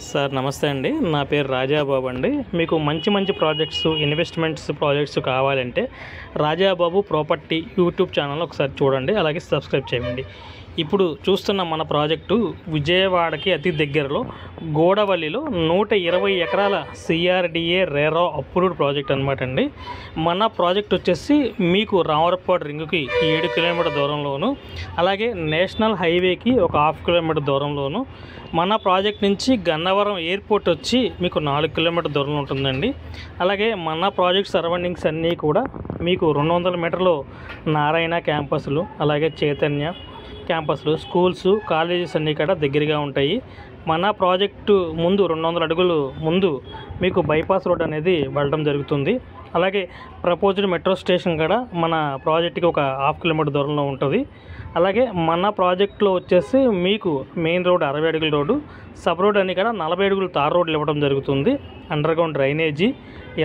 Sir నమస్తే అండి. నా పేరు రాజాబాబు అండి. మీకు మంచి ప్రాజెక్ట్స్, ఇన్వెస్ట్మెంట్స్ ప్రాజెక్ట్స్ కావాలంటే రాజాబాబు ప్రాపర్టీ యూట్యూబ్ ఛానల్ ఒకసారి చూడండి, అలాగే సబ్స్క్రైబ్ చేయండి. ఇప్పుడు చూస్తున్న మన ప్రాజెక్టు విజయవాడకి అతి దగ్గరలో గోడవల్లిలో 120 ఎకరాల సిఆర్డిఏ రేరా అప్రూవ్డ్ ప్రాజెక్ట్ అనమాట అండి. మన ప్రాజెక్ట్ వచ్చేసి మీకు రామవరపాడు రింగుకి 7 కిలోమీటర్ దూరంలోను, అలాగే నేషనల్ హైవేకి ఒక 1/2 కిలోమీటర్ దూరంలోను, మన ప్రాజెక్ట్ నుంచి గన్నవరం ఎయిర్పోర్ట్ వచ్చి మీకు 4 కిలోమీటర్ దూరంలో ఉంటుందండి. అలాగే మన ప్రాజెక్ట్ సరౌండింగ్స్ అన్నీ కూడా మీకు 200 మీటర్లు నారాయణ క్యాంపస్లు, అలాగే చైతన్య క్యాంపస్లు, స్కూల్స్, కాలేజెస్ అన్నీ కూడా దగ్గరగా ఉంటాయి. మన ప్రాజెక్టు ముందు 200 అడుగులు ముందు మీకు బైపాస్ రోడ్ అనేది వెళ్ళడం జరుగుతుంది. అలాగే ప్రపోజ్డ్ మెట్రో స్టేషన్ కూడా మన ప్రాజెక్ట్కి ఒక 1/2 కిలోమీటర్ దూరంలో ఉంటుంది. అలాగే మన ప్రాజెక్టులో వచ్చేసి మీకు మెయిన్ రోడ్ 60 అడుగుల రోడ్డు, సబ్ రోడ్ అని కూడా 40 అడుగులు తార్ రోడ్లు ఇవ్వడం జరుగుతుంది. Underground drainage,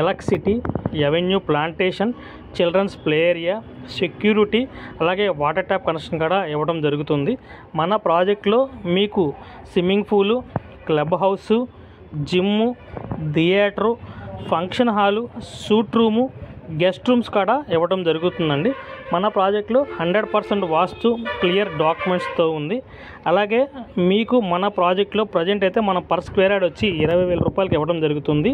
electricity, avenue plantation, children's play area, security, అలాగే వాటర్ ట్యాప్ కనెక్షన్ కూడా ఇవ్వడం జరుగుతుంది. మన ప్రాజెక్టులో మీకు swimming pool, club house, gym, theatre, function hall, suite room, guest rooms కూడా ఇవ్వడం జరుగుతుందండి. మన ప్రాజెక్టులో 100% వాస్తు క్లియర్ డాక్యుమెంట్స్తో ఉంది. అలాగే మీకు మన ప్రాజెక్టులో ప్రజెంట్ అయితే మన పర్ స్క్వేర్ యార్డ్ వచ్చి 20,000 రూపాయలకి ఇవ్వడం జరుగుతుంది.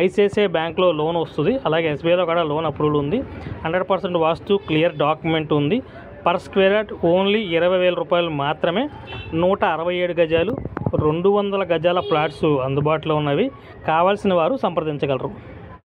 ఐసిఐసిఐ బ్యాంక్లో లోన్ వస్తుంది, అలాగే ఎస్బీఐలో కూడా లోన్ అప్రూవల్ ఉంది. 100% వాస్తు క్లియర్ డాక్యుమెంట్ ఉంది. పర్ స్క్వేర్ యార్డ్ ఓన్లీ 20,000 రూపాయలు మాత్రమే. 167 గజాలు, 200 గజాల ప్లాట్స్ అందుబాటులో ఉన్నవి. కావాల్సిన వారు సంప్రదించగలరు.